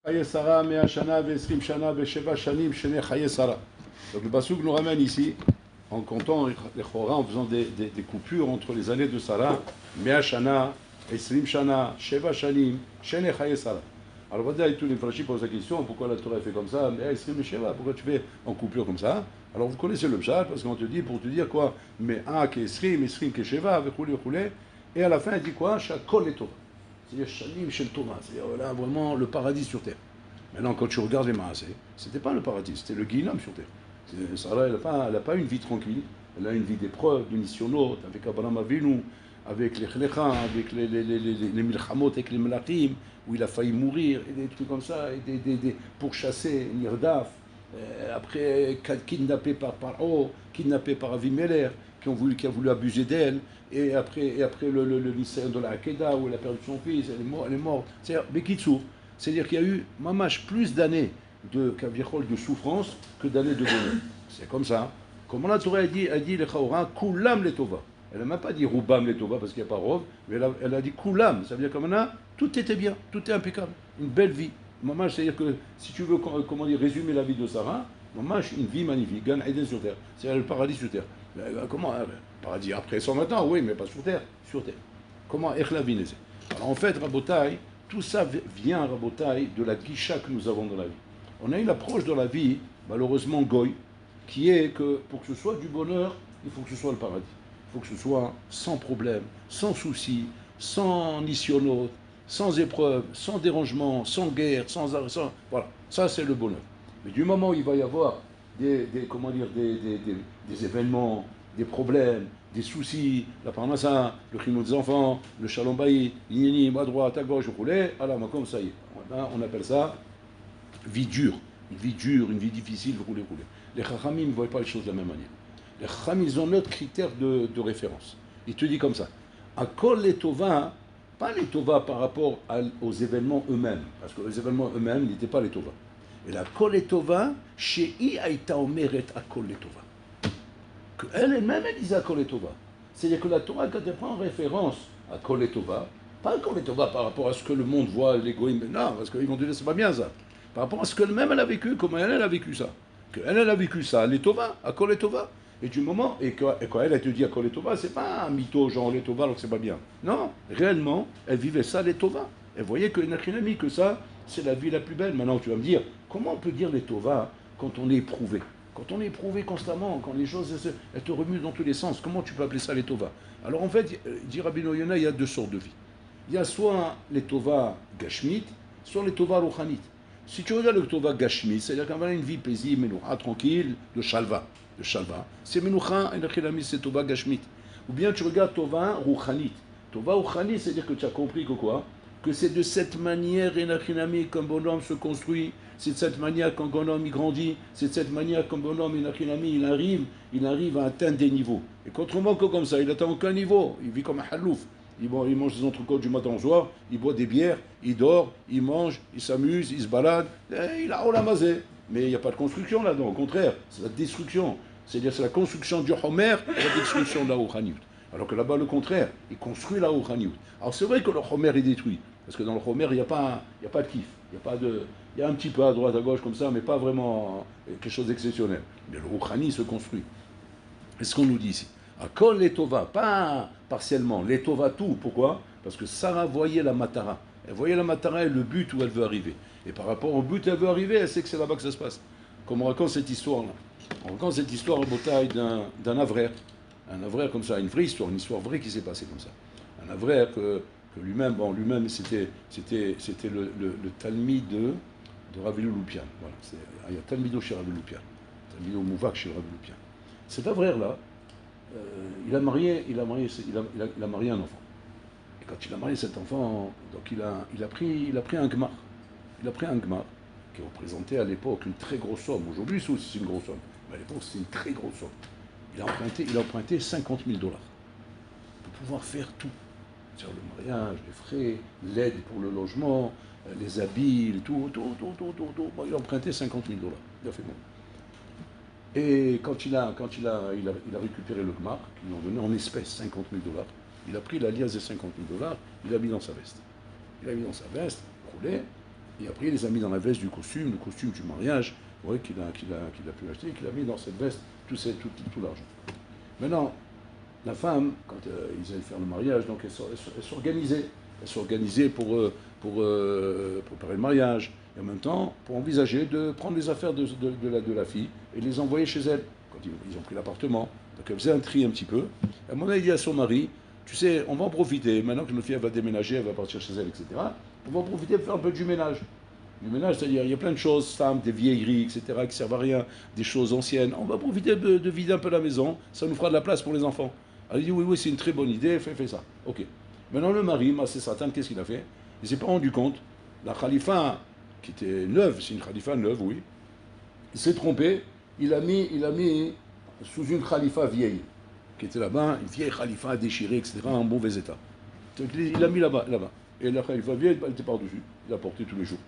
Chaye Sarah, Mea Shana, Vesrim Shana, Vesheva Shanim, Shene Chaye Sarah. Donc le Passouk nous ramène ici, en comptant les Chora, en faisant des coupures entre les années de Sarah, Mea Shana, Esrim Shana, Sheva Shanim, Shene Chaye Sarah. Alors Vada et tous les Frachis posent la question, pourquoi la Torah fait comme ça, Mea Esrim Sheva, pourquoi tu fais en coupure comme ça? Alors vous connaissez le Pshat, parce qu'on te dit, pour te dire quoi, Mea ke Esrim, Esrim ke Sheva, Vechouli, Vechouli, et à la fin il dit quoi, Shakol et Torah. C'est-à-dire Shanim Shel Torah, c'est-à-dire là vraiment le paradis sur terre. Maintenant, quand tu regardes les Maaseh, c'était pas le paradis, c'était le Guinam sur terre. Sarah, elle n'a pas une vie tranquille, elle a une vie d'épreuve, de missionnote, avec Abraham Avinu, avec les Chlecha, avec les Milchamot, avec les Melachim, où il a failli mourir, et des trucs comme ça, et des pourchassés, Nirdaf, après kidnappé par Paro, kidnappé par Avimelech, qui a voulu abuser d'elle, et après le lycéen de la Hakeda, où elle a perdu son fils, elle est morte. C'est-à-dire, Bekitsour, c'est-à-dire qu'il y a eu, mamash, plus d'années de souffrance que d'années de bonheur. C'est comme ça. Comme la Torah a dit les Chaoura, Kulam les Tova. Elle n'a même pas dit Roubam les Tova parce qu'il n'y a pas Rov, mais elle a dit Kulam. Ça veut dire comme là, tout était bien, tout est impeccable. Une belle vie. Mamash, c'est-à-dire que si tu veux comment dire, résumer la vie de Sarah, mamash, une vie magnifique. Gan Eden sur terre. C'est le paradis sur terre. Comment le paradis après 120 ans, oui, mais pas sur terre. Sur terre. Comment Echlavinese. Alors en fait, Rabotai, tout ça vient, Rabotai, de la guicha que nous avons dans la vie. On a une approche dans la vie, malheureusement goy, qui est que pour que ce soit du bonheur, il faut que ce soit le paradis. Il faut que ce soit sans problème, sans souci, sans nissionote, sans épreuve, sans dérangement, sans guerre, sans arrêt, voilà, ça c'est le bonheur. Mais du moment où il va y avoir des événements, des problèmes, des soucis, la parnassa, le chino des enfants, le shalom baï, l'inyani, à droite, à gauche, au roulet, alors comme ça y est. On appelle ça vie dure, une vie difficile, rouler. Les Chachamim ne voient pas les choses de la même manière. Les Chachamim, ils ont notre critère de référence. Il te dit comme ça. À Kol les Tova, pas les Tova par rapport aux événements eux-mêmes, parce que les événements eux-mêmes n'étaient pas les Tova. Et la Kol les Tova, chez Aïta Omeret à Kol les Tova. Elle-même, elle disait à Kol les Tova. C'est-à-dire que la Torah, quand elle prend référence à Kol les Tova, pas Kol les Tova par rapport à ce que le monde voit, l'égoïsme, non, parce qu'ils vont dire c'est pas bien ça. Par rapport à ce qu'elle-même elle a vécu, comment elle a vécu ça. Elle a vécu ça, les Tova, à Kol les Tova. Et du moment, et quand elle te dit à Kol les Tova, c'est pas un mytho genre les Tova, donc c'est pas bien. Non, réellement, elle vivait ça, les Tova. Elle voyait que Nachinami, que ça, c'est la vie la plus belle. Maintenant, tu vas me dire, comment on peut dire les Tova quand on est éprouvé? Quand on est éprouvé constamment, quand les choses elles te remuent dans tous les sens, comment tu peux appeler ça les Tova? Alors en fait, dit Rabbi Noyona, il y a deux sortes de vie. Il y a soit les Tova Gashmit, soit les Tova Rouchanit. Si tu regardes le Tova Gashmit, c'est-à-dire qu'on a une vie paisible, Menoucha, tranquille, de Shalva. C'est Menoucha, et c'est Tova Gashmit. Ou bien tu regardes Tova Rouchanit. Tova Rouchanit, c'est-à-dire que tu as compris que quoi? Que c'est de cette manière, Enachinami, qu'un bonhomme se construit, c'est de cette manière qu'un bonhomme il grandit, c'est de cette manière qu'un bonhomme, Enachinami, il arrive à atteindre des niveaux. Et contrairement que comme ça, il n'atteint aucun niveau, il vit comme un halouf. Il mange des entrecôtes du matin au soir, il boit des bières, il dort, il mange, il s'amuse, il se balade, et il a olamazé. Mais il n'y a pas de construction là-dedans, au contraire, c'est la destruction. C'est-à-dire c'est la construction du Homer et la destruction de la Rouchaniout. Alors que là-bas, le contraire, il construit la Rouchaniout. Alors c'est vrai que le Homer est détruit, parce que dans le Homer, il n'y a pas de kiff, il y a un petit peu à droite, à gauche comme ça, mais pas vraiment quelque chose d'exceptionnel. Mais le Rouchani se construit. C'est ce qu'on nous dit ici. À Kol les Tova, pas partiellement, les Tova tout. Pourquoi? Parce que Sarah voyait la Matara. Elle voyait la Matara et le but où elle veut arriver. Et par rapport au but où elle veut arriver, elle sait que c'est là-bas que ça se passe. Comme on raconte cette histoire-là. On raconte cette histoire en bataille d'un avraire. Un avraire comme ça, une vraie histoire, une histoire vraie qui s'est passée comme ça. Un avraire que lui-même, c'était le Talmid de Rav Loupian. Voilà, il y a Talmido chez Rav Loupian. Talmido Mouvak chez Rav Loupian. Cet avraire-là, il a marié un enfant. Et quand il a marié cet enfant, donc il a pris un gmar. Il a pris un gmar qui représentait à l'époque une très grosse somme. Aujourd'hui, c'est une grosse somme. Mais à l'époque, c'était une très grosse somme. Il a emprunté 50 000 dollars pour pouvoir faire tout. C'est-à-dire le mariage, les frais, l'aide pour le logement, les habits, tout. Bon, il a emprunté 50 000 dollars. Il a fait bon. Et quand il a récupéré le gmar, ils lui ont donné en espèces 50 000 dollars, il a pris la liasse de 50 000 dollars, il l'a mis dans sa veste. Il l'a mis dans sa veste, roulé, Et après, il les a mis dans la veste du costume, le costume du mariage, ouais, qu'il a pu acheter, qu'il a mis dans cette veste tout l'argent. Maintenant, la femme, quand ils allaient faire le mariage, donc elle s'organisait. Elle s'organisait pour préparer le mariage. Et en même temps, pour envisager de prendre les affaires de la fille et les envoyer chez elle. Quand ils ont pris l'appartement. Donc elle faisait un tri un petit peu. À un moment, elle dit à son mari, tu sais, on va en profiter, maintenant que notre fille elle va déménager, elle va partir chez elle, etc. On va en profiter pour faire un peu du ménage. Du ménage, c'est-à-dire, il y a plein de choses, femmes, des vieilleries, etc., qui ne servent à rien, des choses anciennes. On va profiter de vider un peu la maison, ça nous fera de la place pour les enfants. Elle dit, oui, oui, c'est une très bonne idée, fais ça. Ok. Maintenant, le mari, Massé Satan, qu'est-ce qu'il a fait? Il ne s'est pas rendu compte. La khalifa, qui était neuve, c'est une khalifa neuve, oui, il s'est trompé, il a mis sous une khalifa vieille, qui était là-bas, une vieille khalifa déchirée, etc., en mauvais état. Donc, il a mis là-bas. Et la khalifa vieille, elle était par-dessus. Il l'a portée tous les jours.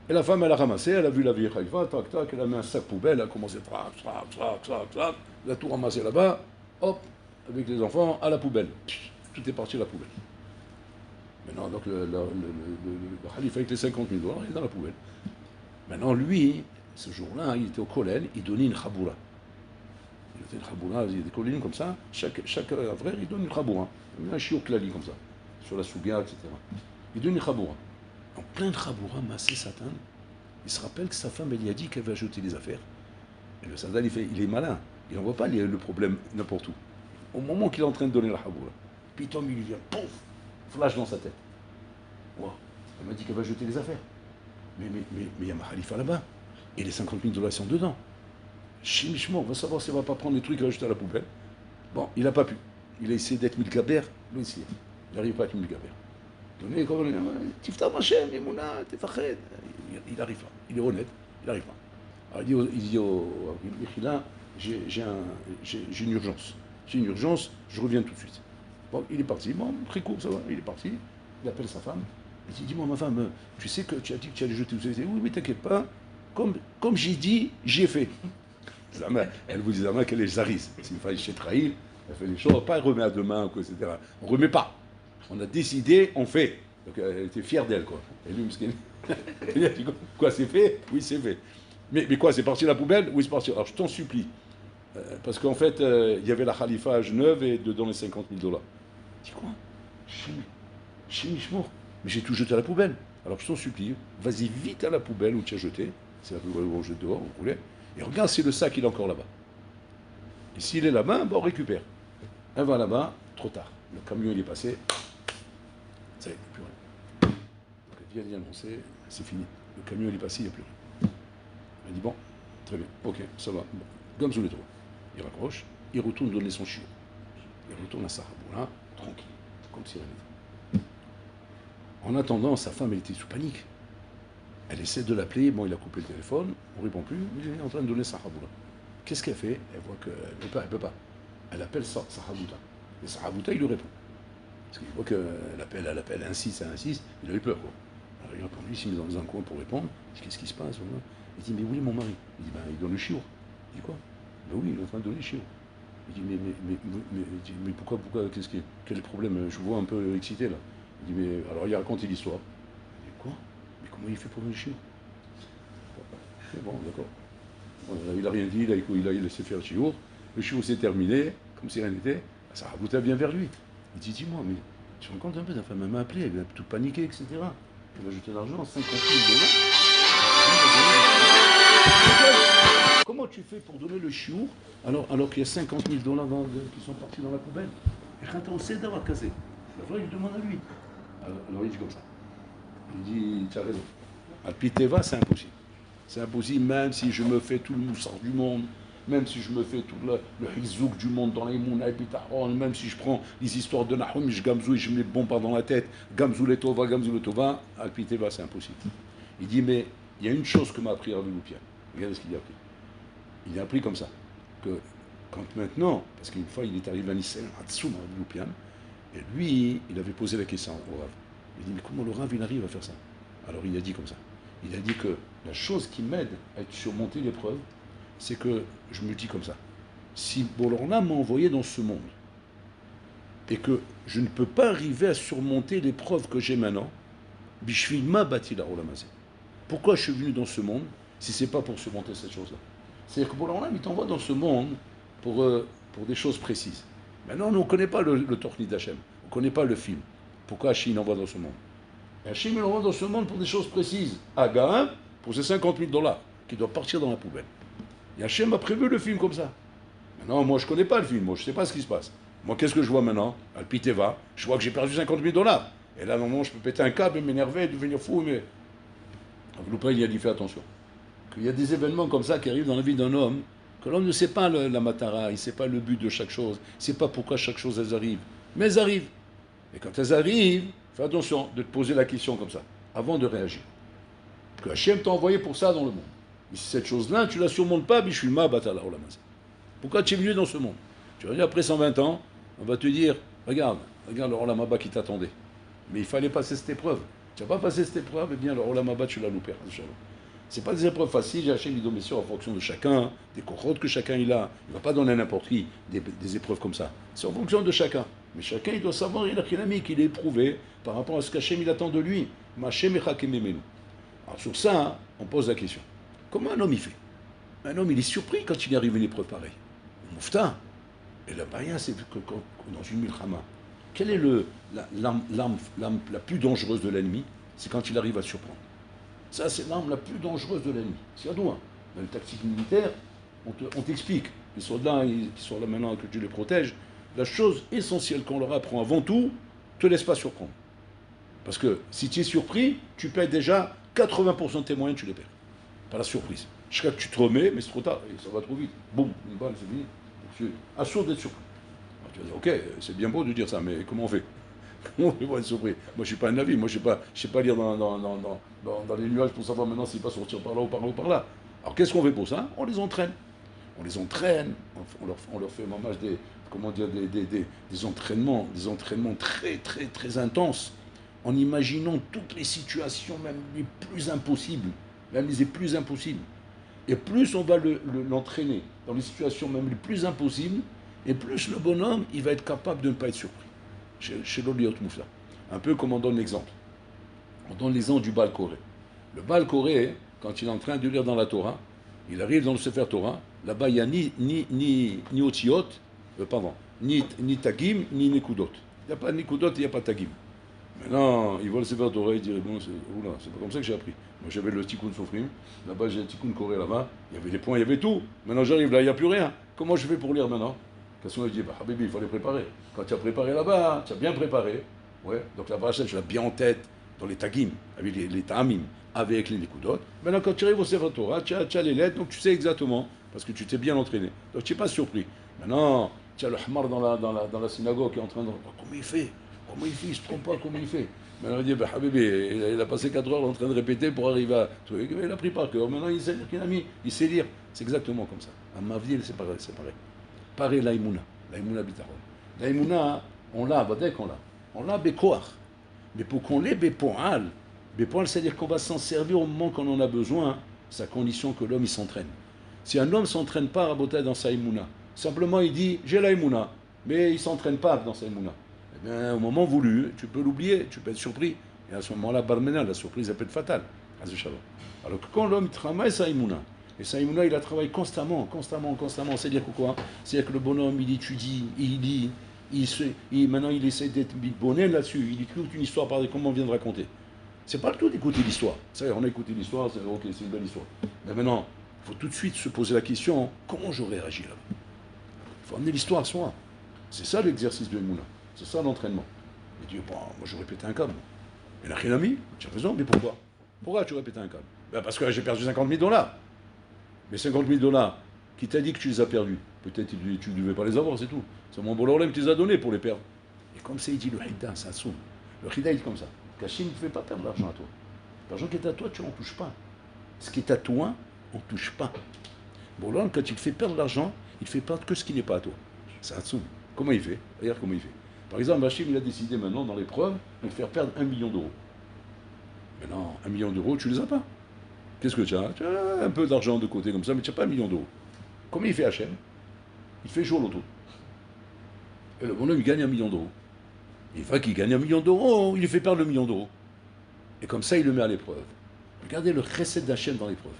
Et la femme, elle a ramassé, elle a vu la vieille khalifa, tac, tac, elle a mis un sac poubelle, elle a commencé, elle a tout ramassé là-bas, hop, avec les enfants, à la poubelle. Tout est parti à la poubelle. Maintenant, donc, le khalifa avec les 50 000 dollars, il est dans la poubelle. Maintenant, lui, ce jour-là, il était au Kolen, il donnait une chaboura. Il était une chaboura, il y a des collines comme ça, chaque frère, il donne une chaboura. Un chiot clali comme ça, sur la souga, etc. Il donne une chaboura. En plein de chaboura, Massé Satan, il se rappelle que sa femme, elle lui a dit qu'elle va jeter les affaires. Et le Satan, il est malin. Il n'envoie pas le problème n'importe où. Au moment qu'il est en train de donner la chaboura, puis Tom, il lui vient, pouf, flash dans sa tête. Wow. Elle m'a dit qu'elle va jeter les affaires. Mais il y a ma khalifa là-bas. Et les 50 000 dollars sont dedans. Chimichement, on va savoir si elle ne va pas prendre les trucs et jeter à la poubelle. Bon, il n'a pas pu. Il a essayé d'être Milgaber, lui aussi. Il n'arrive pas à être Milgaber. Donnez comme Tifta Machem, Emouna, Tefached. Il n'arrive pas. Il est honnête, il n'arrive pas. Alors il dit au Michila, j'ai une urgence. J'ai une urgence, je reviens tout de suite. Bon, il est parti. Bon, très court, ça va. Il est parti. Il appelle sa femme. Il dit, dis-moi, ma femme, tu sais que tu as dit que tu allais jeter. Oui, mais t'inquiète pas. Comme j'ai dit, j'ai fait. Elle vous dit, Zama, qu'elle est zarise. C'est une femme chez Trahil. Elle fait les choses, pas elle remet à demain, quoi, etc. On ne remet pas. On a décidé, on fait. Donc elle était fière d'elle, quoi. Et lui, il a dit, quoi, c'est fait? Oui, c'est fait. Mais quoi, c'est parti à la poubelle? Oui, c'est parti. Alors je t'en supplie. Parce qu'en fait, il y avait la khalifa à Genève et dedans les 50 000 dollars. Je dis quoi? Chimichement. Mais j'ai tout jeté à la poubelle. Alors je t'en supplie, vas-y vite à la poubelle où tu as jeté. C'est la poubelle où on jette dehors, vous voulez. Et regarde si le sac il est encore là-bas. Et s'il est là-bas, on récupère. Elle va là-bas, trop tard. Le camion il est passé. Ça y est, plus rien. Donc elle vient d'annoncer, c'est fini. Le camion il est passé, il n'y a plus rien. Elle dit bon, très bien, ok, ça va. Bon. Gamzou les trois. Il raccroche, il retourne donner son chiot. Il retourne à Sahaboula, tranquille, comme si rien n'était. En attendant, sa femme, elle était sous panique. Elle essaie de l'appeler, bon, il a coupé le téléphone, on ne répond plus, il est en train de donner Sahaboula. Qu'est-ce qu'elle fait? Elle voit qu'elle ne peut pas. Elle appelle Sahabouta. Et Sahabouta, il lui répond. Parce qu'il voit qu'elle appelle, elle insiste, il a eu peur, quoi. Alors il répond, lui, il s'est mis dans un coin pour répondre. Il dit, qu'est-ce qui se passe? Il dit, mais oui, mon mari. Il dit, ben, il donne le chiot. Il dit, quoi? Ben oui, il est en train de donner le chiot. Il dit, mais pourquoi, quel est le problème? Je vous vois un peu excité, là. Il dit, mais alors il a raconté l'histoire. Il dit, quoi? Mais comment il fait pour donner le chiot? Bon, d'accord. Bon, il n'a rien dit, il a laissé faire le chiot. Le chiot s'est terminé, comme si rien n'était. Ça raboutait bien vers lui. Il dit, dis-moi, mais tu te rends compte un peu, ta femme m'a appelé, elle a tout paniqué, etc. Elle a jeté l'argent, 50 000 dollars. Comment tu fais pour donner le chiot alors qu'il y a 50 000 dollars qui sont partis dans la poubelle? Et quand on sait d'avoir cassé, c'est vrai, je demande à lui. Alors il dit comme ça. Il dit, tu as raison. À Piteva, c'est impossible. C'est impossible, même si je me fais tout le moussard du monde, même si je me fais tout le hizouk du monde dans les Mouna et Pitaron, même si je prends les histoires de Nahum, je gamzou et je mets le bomba dans la tête, gamzou le tova, à Piteva, c'est impossible. Il dit, mais il y a une chose que m'a appris Rabbi Loupian. Regardez ce qu'il a appris. Il a appris comme ça, que quand maintenant, parce qu'une fois il est arrivé à Nissen, à Tsoum, Rabbi Loupian, et lui, il avait posé la question au Rav. Il dit, mais comment le Rav, il arrive à faire ça? Alors il a dit comme ça. Il a dit que la chose qui m'aide à surmonter l'épreuve, c'est que je me dis comme ça. Si Bolorna m'a envoyé dans ce monde, et que je ne peux pas arriver à surmonter l'épreuve que j'ai maintenant, Bishvil ma bati la olamazé. pourquoi je suis venu dans ce monde si ce n'est pas pour surmonter cette chose-là? C'est-à-dire que pour l'Olam, il t'envoie dans ce monde pour des choses précises. Maintenant, nous, on ne connaît pas le Torni d'Hachem. On ne connaît pas le film. Pourquoi Hachem envoie dans ce monde? Et Hachem, il envoie dans ce monde pour des choses précises. Again, pour ces 50 000 dollars qui doivent partir dans la poubelle. Et Hachem a prévu le film comme ça. Maintenant, moi, je ne connais pas le film. Moi, je ne sais pas ce qui se passe. Moi, qu'est-ce que je vois maintenant? Alpiteva, je vois que j'ai perdu 50 000 dollars. Et là, normalement, je peux péter un câble, m'énerver, devenir fou, mais... Donc, il a dit, fais attention. Qu'il y a des événements comme ça qui arrivent dans la vie d'un homme, que l'homme ne sait pas la matara, il ne sait pas le but de chaque chose, il ne sait pas pourquoi chaque chose, elles arrivent. Mais elles arrivent. Et quand elles arrivent, fais attention de te poser la question comme ça, avant de réagir. Que Hachem t'a envoyé pour ça dans le monde. Mais si cette chose-là, tu ne la surmontes pas, Bishulma Batala Olamaz. Pourquoi tu es venu dans ce monde? Tu vas dire, après 120 ans, on va te dire, regarde le Olam Haba qui t'attendait. Mais il fallait passer cette épreuve. Tu n'as pas passé cette épreuve, eh bien le Olam Haba, tu l'as loupé. Ce n'est pas des épreuves faciles, Hachem il donne en fonction de chacun, des corottes que chacun il a. Il ne va pas donner à n'importe qui des épreuves comme ça. C'est en fonction de chacun. Mais chacun il doit savoir, il a qu'il est éprouvé par rapport à ce qu'Hachem il attend de lui. Alors sur ça, on pose la question. Comment un homme il fait? Un homme il est surpris quand il arrive une épreuve pareille. Moufta. Et la baya, c'est que dans une milchama, quelle est l'arme la plus dangereuse de l'ennemi? C'est quand il arrive à surprendre. Ça, c'est l'arme la plus dangereuse de l'ennemi. C'est à nous. Dans les tactiques militaires, on t'explique. Les soldats qui sont là maintenant, que tu les protèges, la chose essentielle qu'on leur apprend avant tout, te laisse pas surprendre. Parce que si tu es surpris, tu perds déjà 80% de tes moyens, tu les perds. Par la surprise. Jusqu'à que tu te remets, mais c'est trop tard, et ça va trop vite. Boum, une balle, c'est fini. Tu es assourd d'être surpris. Alors, tu vas dire, ok, c'est bien beau de dire ça, mais comment on fait? Comment on fait pour être surpris? Moi, je ne suis pas un navi, moi, je ne sais pas lire dans les nuages pour savoir maintenant s'il va sortir par là ou par là ou par là. Alors, qu'est-ce qu'on fait pour ça? On les entraîne. On les entraîne, on leur fait des entraînements très, très, très intenses, en imaginant toutes les situations, même les plus impossibles, Et plus on va l'entraîner dans les situations même les plus impossibles, et plus le bonhomme, il va être capable de ne pas être surpris. Chez l'Oliot Moufla. Un peu comme on donne l'exemple. On donne l'exemple du Baal Koré. Le Baal Koré, quand il est en train de lire dans la Torah, il arrive dans le Sefer Torah, là-bas il n'y a ni Otiot, ni Tagim, ni Nekudot. Il n'y a pas de Nekudot, il n'y a pas de Tagim. Maintenant, il voit le Sefer Torah, il dirait, bon, c'est pas comme ça que j'ai appris. Moi j'avais le Tikkun Sofrim, là-bas j'ai le Tikkun Koré là-bas, il y avait les points, il y avait tout. Maintenant j'arrive là, il n'y a plus rien. Comment je fais pour lire maintenant? Qu'est-ce qu'on a dit? Habibi, il fallait préparer. Quand tu as préparé là-bas, tu as bien préparé. Ouais. Donc la paracha, tu l'as bien en tête, dans les Tagim, avec les Ta'amim, avec les Nekudot. Maintenant, quand tu arrives au Sefer Torah, tu as les lettres, donc tu sais exactement, parce que tu t'es bien entraîné. Donc tu n'es pas surpris. Maintenant, tu as le Hamar dans la synagogue qui est en train de... Comment il fait? Il ne se trompe pas, comment il fait? Maintenant, il dit, Habibi, il a passé 4 heures en train de répéter pour arriver à... Il a pris par cœur. Maintenant, il sait lire qu'il a mis. Il sait lire. C'est exactement comme ça. À Mavdil, c'est pareil. Pareil l'aïmouna bitachon. L'aïmouna, on l'a, dès qu'on l'a. On l'a bekoach. Mais pour qu'on l'ait bepoal, c'est-à-dire qu'on va s'en servir au moment qu'on en a besoin, c'est à condition que l'homme il s'entraîne. Si un homme ne s'entraîne pas à botter dans sa aïmouna, simplement il dit j'ai l'aïmouna, mais il ne s'entraîne pas dans sa aïmouna, eh bien au moment voulu, tu peux l'oublier, tu peux être surpris. Et à ce moment-là, barmena, la surprise elle peut être fatale. Alors que quand l'homme travaille sa aïmouna, et Saïmouna, il la travaille constamment. C'est-à-dire que quoi? C'est-à-dire que le bonhomme, il étudie, il lit, maintenant il essaie d'être bonnet là-dessus. Il écoute une histoire par comment on vient de raconter. C'est pas le tout d'écouter l'histoire. Ça y est, on a écouté l'histoire, c'est ok, c'est une belle histoire. Mais maintenant, il faut tout de suite se poser la question, comment j'aurais réagi là? Il faut amener l'histoire à soi. C'est ça l'exercice de Mouna. C'est ça l'entraînement. Il dit, bon, moi j'aurais pété un câble. Il n'a rien mis, tu as raison, mais pourquoi? Pourquoi tu aurais pété un câble? Ben parce que j'ai perdu 50 000 dollars. Mais 50 000 dollars, qui t'a dit que tu les as perdus? Peut-être que tu ne devais pas les avoir, c'est tout. C'est mon bololem qui les a donnés pour les perdre. Et comme ça, il dit le Hida, ça assume. Le Hida, il dit comme ça. Kachim ne te fait pas perdre l'argent à toi. L'argent qui est à toi, tu n'en touches pas. Ce qui est à toi, on ne touche pas. Bololem, quand il te fait perdre l'argent, il ne fait perdre que ce qui n'est pas à toi. Ça assume. Comment il fait? Regarde comment il fait. Par exemple, Hachim, il a décidé maintenant, dans l'épreuve, de faire perdre 1 million d'euros. Maintenant, 1 million d'euros, tu ne les as pas. Qu'est-ce que tu as? Tu as un peu d'argent de côté comme ça, mais tu n'as pas 1 million d'euros. Comment il fait Hachem? Il fait jouer au loto. Et le bonhomme, il gagne 1 million d'euros. Une fois qu'il gagne 1 million d'euros, il lui fait perdre le million d'euros. Et comme ça, il le met à l'épreuve. Regardez le chesed d'Hachem dans l'épreuve.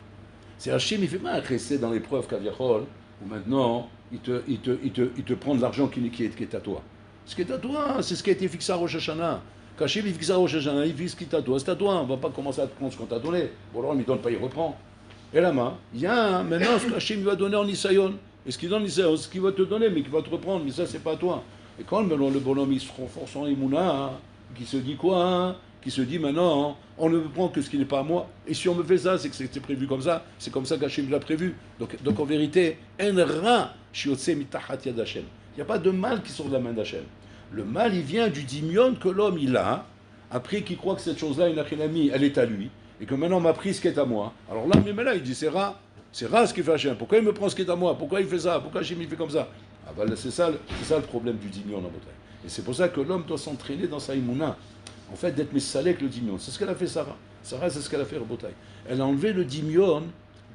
C'est Hachem, il ne fait pas un chesed dans l'épreuve, Kaviachol, où maintenant, il te prend de l'argent qui est à toi. Ce qui est à toi, c'est ce qui a été fixé à Rosh Hashanah. Quand Hachem il fixe à Rosh Hashanah, il fixe ce qui est à toi, c'est à toi. On ne va pas commencer à te prendre ce qu'on t'a donné. Bon, alors, il ne donne pas, il reprend. Et là-bas, il y a maintenant ce que Hachem va donner en Nisayon. Et ce qu'il donne en Nisayon, c'est ce qu'il va te donner, mais qu'il va te reprendre. Mais ça, c'est pas à toi. Et quand le bonhomme, il se renforce en Emouna, qui se dit quoi qui se dit maintenant, on ne prend que ce qui n'est pas à moi. Et si on me fait ça, c'est que c'était prévu comme ça. C'est comme ça qu'Hachem l'a prévu. Donc en vérité, en ra shiotse mitachat yad Hachem. Il n'y a pas de mal qui sort de la main d'Hachem. Le mal, il vient du dimion que l'homme il a, après qu'il croit que cette chose-là, elle est à lui, et que maintenant on m'a pris ce qui est à moi. Alors là, mais là, il dit c'est ra ce qu'il fait Hachem. Pourquoi il me prend ce qui est à moi? Pourquoi il fait ça? Pourquoi Hachem il fait comme ça? Ah ben, c'est ça le problème du dimion en bataille. Et c'est pour ça que l'homme doit s'entraîner dans sa immouna. En fait, d'être messalé avec le dimion. C'est ce qu'elle a fait, Sarah. Sarah, c'est ce qu'elle a fait, Rabotai. Elle a enlevé le dimion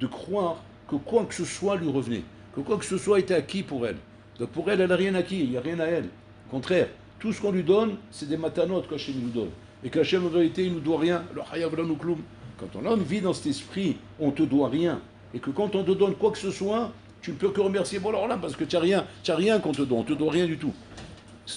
de croire que quoi que ce soit lui revenait. Que quoi que ce soit était acquis pour elle. Donc pour elle, elle n'a rien acquis. Il n'y a rien à elle. Au contraire, tout ce qu'on lui donne, c'est des matanotes qu'Hachem nous donne. Et qu'Hachem, en vérité, il ne nous doit rien. Le hayav la nukloum. Quand un homme vit dans cet esprit, on ne te doit rien. Et que quand on te donne quoi que ce soit, tu ne peux que remercier. Bon, alors là, parce que tu n'as rien qu'on te donne. On ne te doit rien du tout.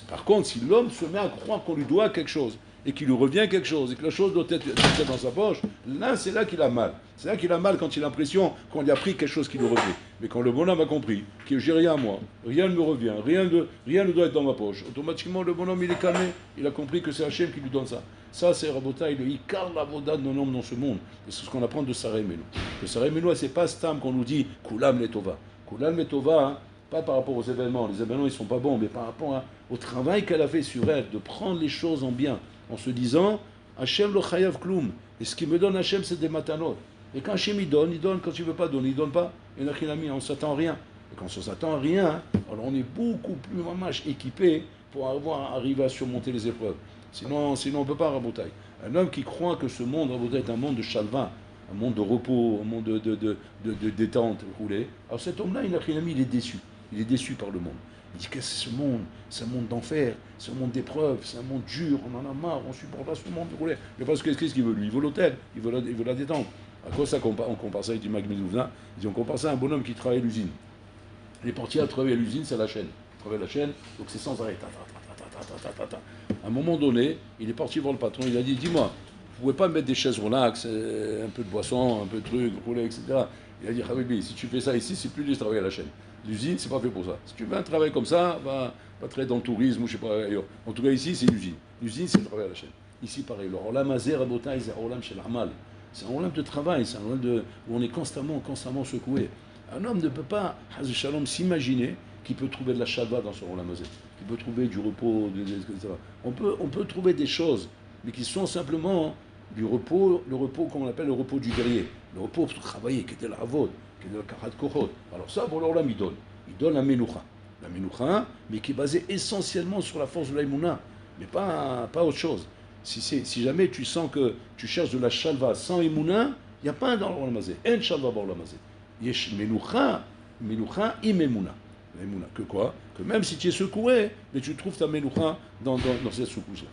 Par contre, si l'homme se met à croire qu'on lui doit quelque chose, et qu'il lui revient quelque chose, et que la chose doit être dans sa poche, là, c'est là qu'il a mal. C'est là qu'il a mal quand il a l'impression qu'on lui a pris quelque chose qui lui revient. Mais quand le bonhomme a compris que j'ai rien à moi, rien ne me revient, rien ne doit être dans ma poche, automatiquement, le bonhomme, il est calmé. Il a compris que c'est Hachem qui lui donne ça. Ça, c'est Rabotai, le Ikar l'avoda de nos hommes dans ce monde. Et c'est ce qu'on apprend de Sarah Melo. Que Sarah Melo, c'est pas Stam qu'on nous dit Kulam Letova. Kulam Letova, hein, pas par rapport aux événements. Les événements, ils sont pas bons, mais par rapport au travail qu'elle a fait sur elle, de prendre les choses en bien. En se disant, Hachem lo chayav kloum. Et ce qui me donne Hachem, c'est des matanot. Et quand Hachem il donne, quand il ne veut pas donner, il ne donne pas. Et on ne s'attend à rien. Et quand on ne s'attend à rien, alors on est beaucoup plus mamache équipé pour arriver à surmonter les épreuves. Sinon on ne peut pas, Rabotai. Un homme qui croit que ce monde, Rabotai, est un monde de chalva, un monde de repos, un monde de détente, roulé. Alors cet homme-là, il est déçu. Il est déçu par le monde. Il dit que c'est ce monde, c'est un monde d'enfer, c'est un monde d'épreuves, c'est un monde dur, on en a marre, on ne supporte pas ce monde roulé. Mais parce que qu'est-ce qu'il veut lui? Il veut l'hôtel, il veut la détente. À quoi ça on compare ça? Il dit Magmidouvna, il dit on compare ça à un bonhomme qui travaille à l'usine. Il est parti à travailler à l'usine, c'est la chaîne. Il travaille à la chaîne, donc c'est sans arrêt. À un moment donné, il est parti voir le patron, il a dit dis-moi, vous ne pouvez pas me mettre des chaises relax, un peu de boisson, un peu de trucs, roulé, etc. Il a dit Habibi, si tu fais ça ici, c'est plus du travail à la chaîne. L'usine, c'est pas fait pour ça. Si tu veux un travail comme ça, va travailler dans le tourisme ou je sais pas ailleurs. En tout cas, ici, c'est l'usine. L'usine, c'est le travail à la chaîne. Ici, pareil. Le Olam Hazeh Rabotai, c'est un Olam chez l'Amal. C'est un Olam de travail, c'est un Olam où on est constamment secoué. Un homme ne peut pas, Hazeh Shalom, s'imaginer qu'il peut trouver de la shalva dans ce Olam Hazeh, qu'il peut trouver du repos, etc. On peut trouver des choses, mais qui sont simplement du repos, le repos qu'on appelle le repos du guerrier, le repos pour travailler, qui était la havod. Alors ça, pour l'Olam, il donne la Menoucha. La Menoucha, mais qui est basée essentiellement sur la force de l'Aïmouna, mais pas autre chose. Si jamais tu sens que tu cherches de la Shalva sans Emouna, il n'y a pas dans l'Olam Hazeh. En Shalva dans l'Olam Hazeh. Yesh Menoucha im Emouna. Que quoi? Que même si tu es secoué, mais tu trouves ta Menoucha dans cette secousse-là.